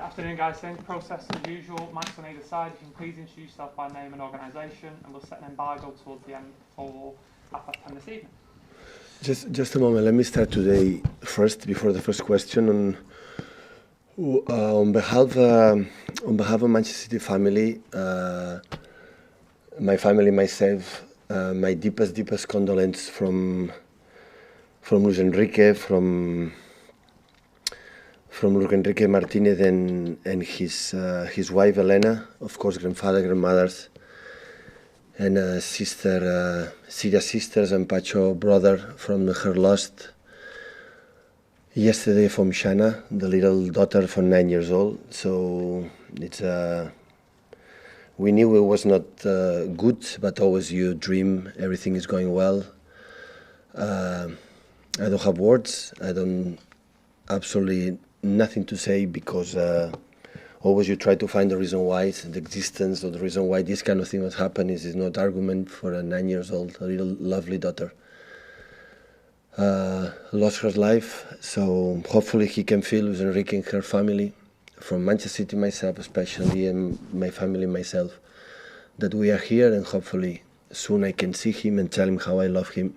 Afternoon, guys. Same process as usual. Mics on either side. If you can please introduce yourself by name and organisation, and we'll set an embargo towards the end for 10:30 this evening. Just a moment. Let me start today first, before the first question. On behalf of Manchester City family, my family, myself, my deepest condolence from Luis Enrique, from Luis Enrique Martinez and his wife Elena, of course, grandfather, grandmothers, and sister, Syria sisters, and Pacho brother from her lost yesterday from Shana, the little daughter from 9 years old. So it's we knew it was not good, but always you dream everything is going well. I don't have words. I don't absolutely nothing to say, because always you try to find the reason why it's the existence, or the reason why this kind of thing was happening is not argument for a 9 years old, a little lovely daughter. Lost her life, so hopefully he can feel with Enrique and her family, from Manchester City, myself especially, and my family, myself, that we are here, and hopefully soon I can see him and tell him how I love him,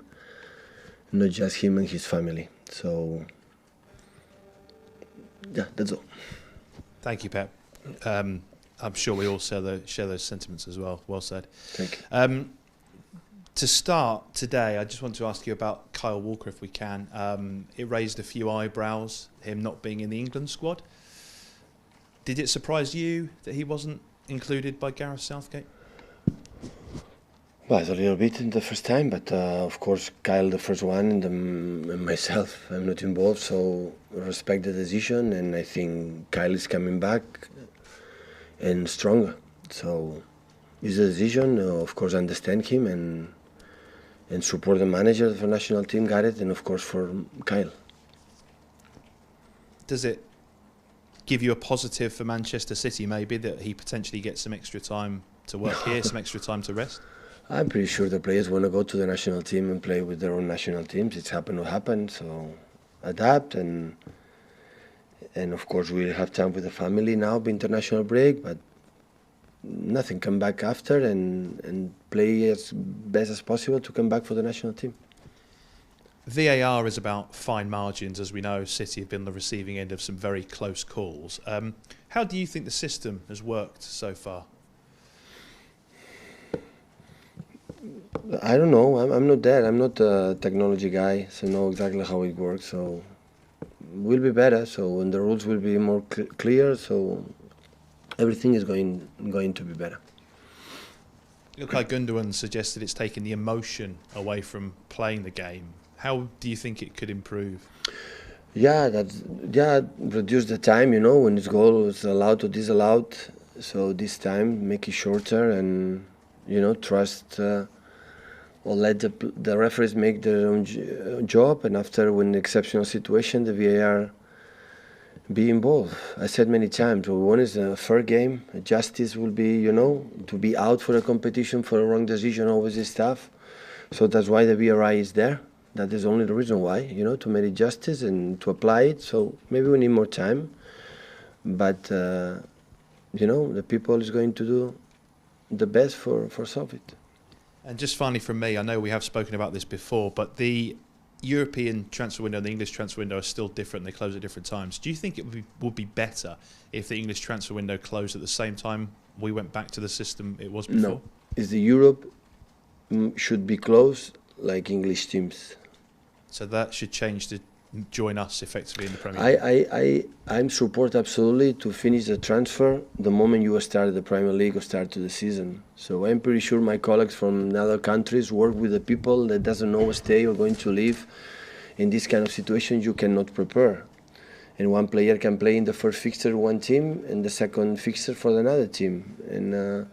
not just him and his family. So yeah, that's all. Thank you, Pep. I'm sure we all share those sentiments as well. Well said. Thank you. To start today, I just want to ask you about Kyle Walker, if we can. It raised a few eyebrows, him not being in the England squad. Did it surprise you that he wasn't included by Gareth Southgate? Well, it's a little bit in the first time, but of course Kyle the first one, and myself, I'm not involved, so I respect the decision, and I think Kyle is coming back and stronger. So it's a decision. Of course, I understand him and support the manager for national team, Gareth, and of course for Kyle. Does it give you a positive for Manchester City, maybe, that he potentially gets some extra time to work here, some extra time to rest? I'm pretty sure the players want to go to the national team and play with their own national teams. It's happened what happened, so adapt, and of course we'll have time with the family now, the international break, but nothing, come back after and play as best as possible to come back for the national team. VAR is about fine margins, as we know. City have been the receiving end of some very close calls. How do you think the system has worked so far? I don't know. I'm not there. I'm not a technology guy, so I know exactly how it works. So will be better. So when the rules will be more clear, so everything is going to be better. Ilkay Gundogan suggested it's taken the emotion away from playing the game. How do you think it could improve? Reduce the time. When his goal is allowed or disallowed. So this time make it shorter, and trust. Or let the referees make their own job, and after, when exceptional situation, the VAR be involved. I said many times, one is a fair game. Justice will be, to be out for a competition for a wrong decision always is tough. So that's why the VAR is there. That is only the reason why, to make it justice and to apply it. So maybe we need more time, but the people is going to do the best for solve it. And just finally from me, I know we have spoken about this before, but the European transfer window and the English transfer window are still different. They close at different times. Do you think it would be better if the English transfer window closed at the same time we went back to the system it was before? No. Is the Europe should be closed like English teams. So that should change to join us effectively in the Premier League? I'm support absolutely to finish the transfer the moment you start the Premier League or start to the season. So I'm pretty sure my colleagues from other countries work with the people that doesn't know stay or going to leave. In this kind of situation you cannot prepare. And one player can play in the first fixture one team and the second fixture for another team. And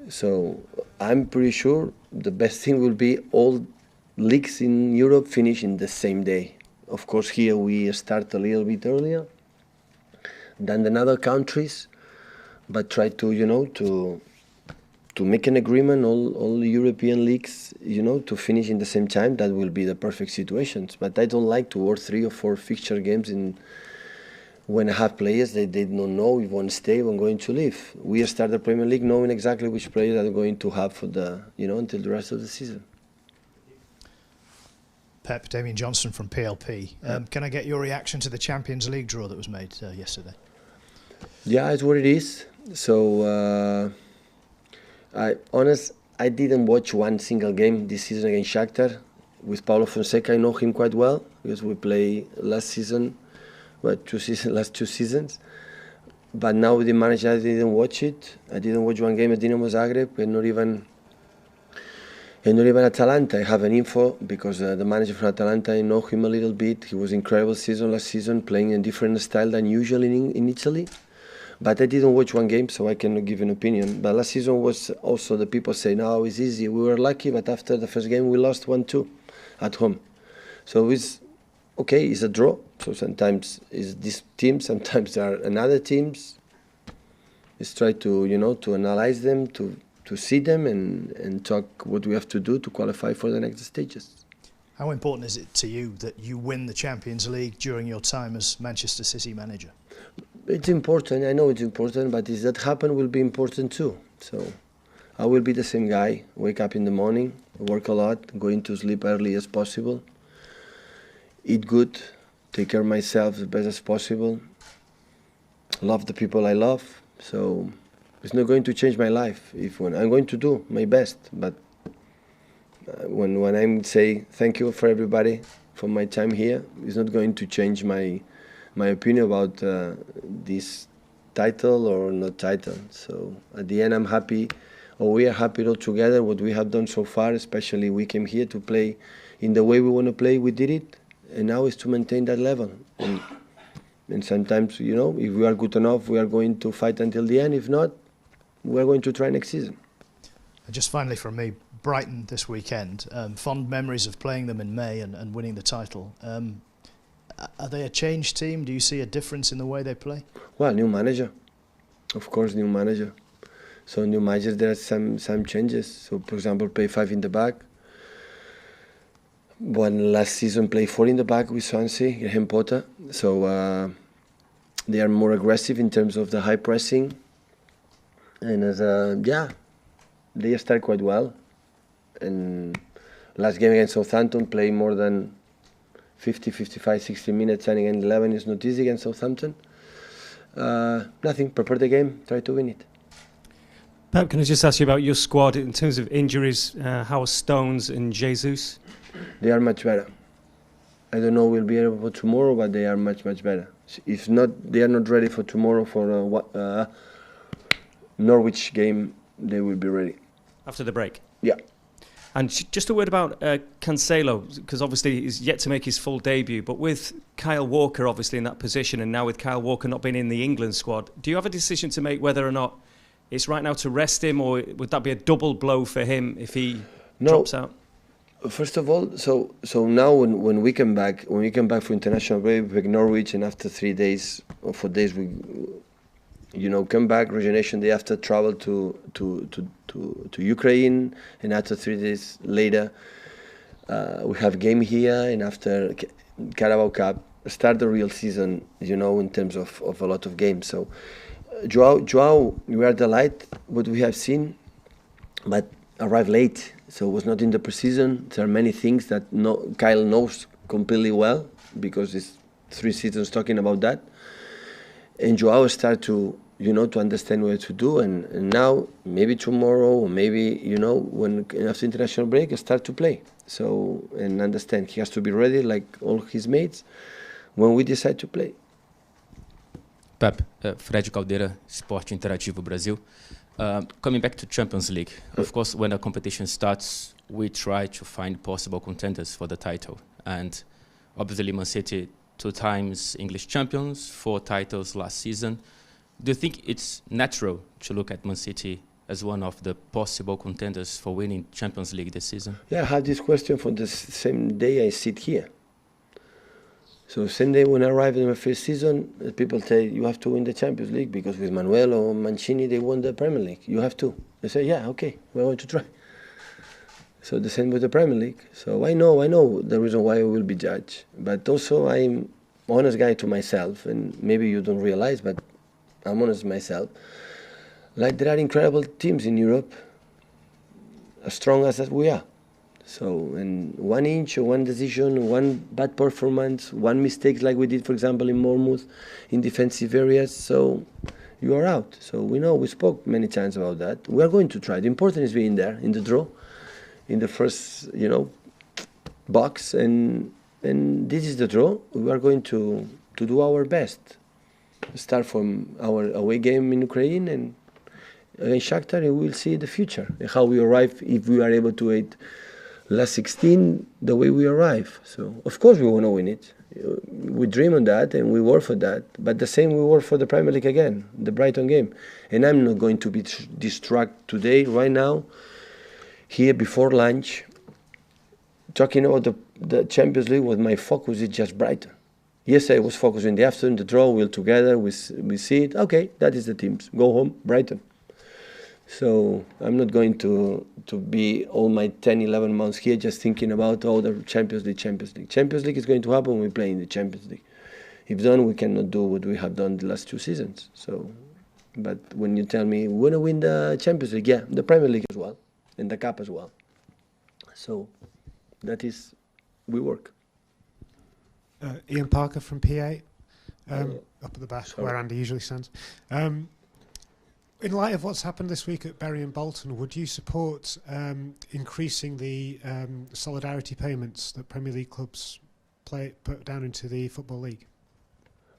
so I'm pretty sure the best thing will be all leagues in Europe finish in the same day. Of course, here we start a little bit earlier than in other countries, but try to make an agreement, all the European leagues, to finish in the same time. That will be the perfect situations. But I don't like to work 3 or 4 fixture games in when I have players they don't know if one stay or going to leave. We start the Premier League knowing exactly which players are going to have for the until the rest of the season. Pep, Damien Johnson from PLP. Can I get your reaction to the Champions League draw that was made yesterday? Yeah, it's what it is. So I didn't watch one single game this season against Shakhtar. With Paulo Fonseca, I know him quite well because we played last season. Last 2 seasons. But now with the manager, I didn't watch it. I didn't watch one game at Dinamo Zagreb, and not even Atalanta. I have an info because the manager from Atalanta, I know him a little bit. He was incredible season last season, playing a different style than usual in Italy. But I didn't watch one game, so I cannot give an opinion. But last season was also the people say, no, it's easy. We were lucky, but after the first game, we lost 1-2 at home. So it's okay, it's a draw. So sometimes it's this team, sometimes there are another teams. Let's try to to analyze them, to see them, and talk what we have to do to qualify for the next stages. How important is it to you that you win the Champions League during your time as Manchester City manager? It's important. I know it's important, but if that happen, will be important too. So I will be the same guy. Wake up in the morning, work a lot, going to sleep early as possible. Eat good, take care of myself as best as possible, love the people I love. So it's not going to change my life. When I'm going to do my best, but when I say thank you for everybody for my time here, it's not going to change my opinion about this title or not title. So at the end, I'm happy, or we are happy all together what we have done so far. Especially we came here to play in the way we want to play. We did it. And now is to maintain that level. And sometimes, if we are good enough, we are going to fight until the end. If not, we are going to try next season. And just finally from me, Brighton this weekend, fond memories of playing them in May and winning the title. Are they a changed team? Do you see a difference in the way they play? Well, new manager. Of course, new manager. So new manager, there are some changes. So, for example, play 5 in the back. When last season played 4 in the back with Swansea, Graham Potter. So they are more aggressive in terms of the high pressing. And they start quite well. And last game against Southampton, play more than 50, 55, 60 minutes, and against 11 is not easy against Southampton. Nothing, prepare the game, try to win it. Pep, can I just ask you about your squad in terms of injuries? How are Stones and Jesus? They are much better. I don't know we'll be able for tomorrow, but they are much, much better. If not, they are not ready for tomorrow for Norwich game, they will be ready. After the break? Yeah. And just a word about Cancelo, because obviously he's yet to make his full debut, but with Kyle Walker obviously in that position, and now with Kyle Walker not being in the England squad, do you have a decision to make whether or not it's right now to rest him, or would that be a double blow for him if he drops out? First of all, so now when we come back for international break, we Norwich, and after 3 days or 4 days we, come back. Regeneration day after travel to Ukraine, and after 3 days later, we have game here, and after Carabao Cup start the real season. In terms of a lot of games. So Joao, we are delighted what we have seen, but arrived late. So it was not in the preseason. There are many things that Kyle knows completely well because it's 3 seasons talking about that. And Joao start to understand what to do. And now maybe tomorrow or maybe when after international break start to play. So and understand he has to be ready like all his mates when we decide to play. Pep, Fred Caldeira, Esporte Interativo Brasil. Coming back to Champions League, of course, when a competition starts, we try to find possible contenders for the title. And obviously, Man City, 2 times English champions, 4 titles last season. Do you think it's natural to look at Man City as one of the possible contenders for winning Champions League this season? Yeah, I had this question for the same day I sit here. So same day when I arrived in my first season, people say you have to win the Champions League because with Manuel or Mancini they won the Premier League. You have to. I say, yeah, okay, we're going to try. So the same with the Premier League. So I know the reason why I will be judged, but also I'm honest guy to myself, and maybe you don't realize, but I'm honest myself. Like there are incredible teams in Europe, as strong as we are. So, and 1 inch, or one decision, one bad performance, one mistake like we did, for example, in Bournemouth, in defensive areas, so you are out. So we know, we spoke many times about that. We are going to try. The important is being there in the draw, in the first, box, and this is the draw. We are going to do our best. Start from our away game in Ukraine and against Shakhtar, and we will see the future, how we arrive, if we are able to hit last 16 the way we arrive. So of course we want to win it. We dream on that and we work for that. But the same we work for the Premier League again, the Brighton game. And I'm not going to be distracted today, right now, here before lunch, talking about the Champions League. With my focus is just Brighton. Yesterday I was focused in the afternoon, the draw, we're together, we see it. Okay, that is the teams. Go home, Brighton. So I'm not going to be all my 10, 11 months here just thinking about the Champions League. Champions League is going to happen when we play in the Champions League. If done, we cannot do what we have done the last 2 seasons. So, but when you tell me we want to win the Champions League, yeah, the Premier League as well, and the Cup as well. So that is, we work. Ian Parker from PA, up at the back, Sorry. where Andy usually stands. In light of what's happened this week at Bury and Bolton, would you support increasing the solidarity payments that Premier League clubs put down into the Football League?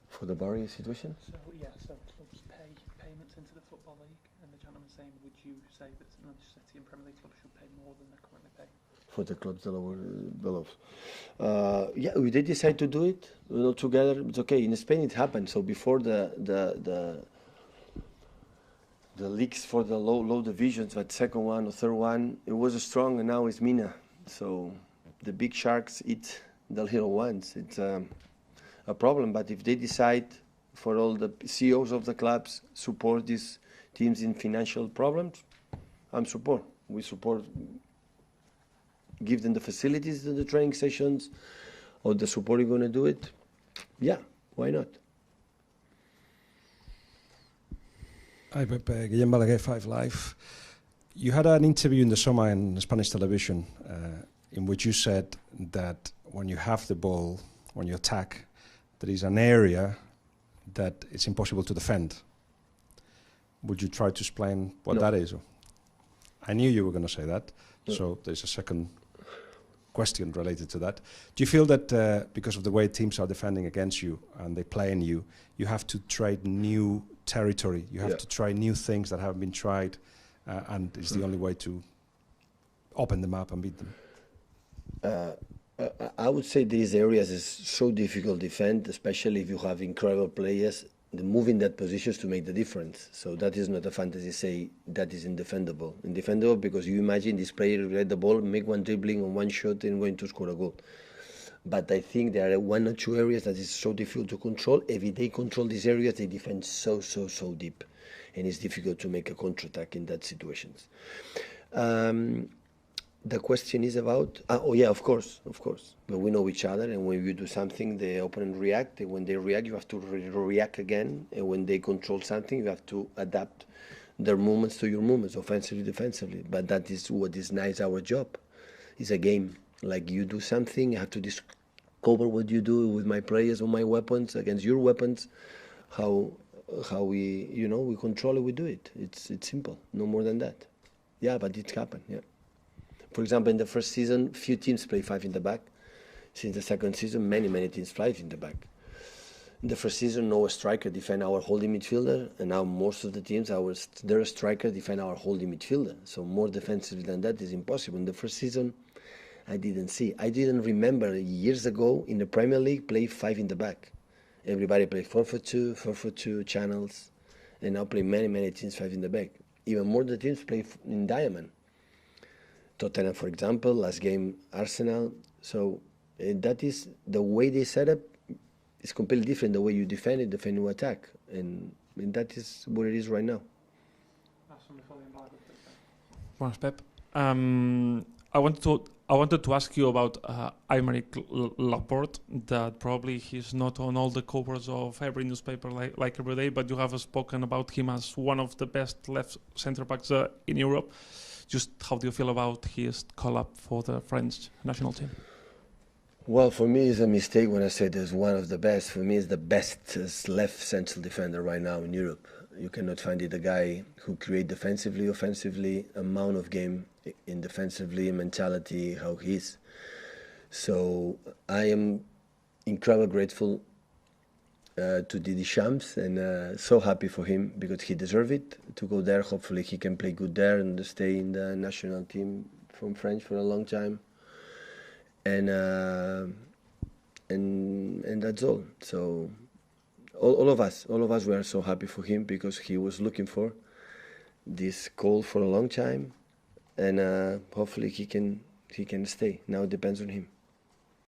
For the Bury situation? So clubs pay payments into the Football League, and the gentleman saying, would you say that Manchester City and Premier League clubs should pay more than they're currently paying? For the clubs that are below. Yeah, we did decide to do it, together. It's okay. In Spain it happened. So before the leagues for the low divisions, but second one or third one, it was strong, and now it's Mina. So the big sharks eat the little ones. It's a problem. But if they decide, for all the CEOs of the clubs, support these teams in financial problems, I'm support. We support. Give them the facilities to the training sessions, or the support you're going to do it. Yeah, why not? Hi, Guillem Balaguer, 5 Live. You had an interview in the summer in Spanish television in which you said that when you have the ball, when you attack, there is an area that it's impossible to defend. Would you try to explain what that is? I knew you were going to say that, so there's a second question related to that. Do you feel that because of the way teams are defending against you and they play in you, you have to trade new territory, you have to try new things that haven't been tried, and it's the only way to open them up and beat them? I would say these areas is so difficult to defend, especially if you have incredible players. The moving that positions to make the difference. So that is not a fantasy say that is indefendable. Indefendable because you imagine this player get the ball, make one dribbling on one shot and going to score a goal. But I think there are 1 or 2 areas that is so difficult to control. If they control these areas, they defend so deep. And it's difficult to make a counterattack in that situations. The question is about, of course. But we know each other, and when you do something, the opponent react. And when they react, you have to react again. And when they control something, you have to adapt their movements to your movements, offensively, defensively. But that is what is nice. Our job is a game. Like you do something, I have to discover what you do with my players or my weapons against your weapons. How we we control it, we do it. It's simple, no more than that. Yeah, but it happened. Yeah. For example, in the first season, few teams play 5 in the back. Since the second season, many teams play 5 in the back. In the first season, no striker defend our holding midfielder, and now most of the teams, their striker defend our holding midfielder. So more defensively than that is impossible. In the first season, I didn't remember years ago in the Premier League play 5 in the back. Everybody play 4-4-2 channels, and now play many teams 5 in the back. Even more the teams play in diamond. Tottenham, for example, last game Arsenal. So that is the way they set up. It's completely different the way you defend it, defend you attack, and that is what it is right now. That's from the fully invited. Well, Pep. I want to I wanted to ask you about Aymeric Laporte, that probably he's not on all the covers of every newspaper like every day, but you have spoken about him as one of the best left centre-backs in Europe. Just how do you feel about his call-up for the French national team? Well, for me, it's a mistake when I say there's one of the best. For me, it's the best left central defender right now in Europe. You cannot find it. A guy who creates defensively, offensively, amount of game in defensively, mentality, how he is. So I am incredibly grateful to Didi Shams, and so happy for him because he deserves it to go there. Hopefully he can play good there and stay in the national team from French for a long time. And that's all. So all of us, we are so happy for him because he was looking for this call for a long time, and hopefully he can stay. Now it depends on him.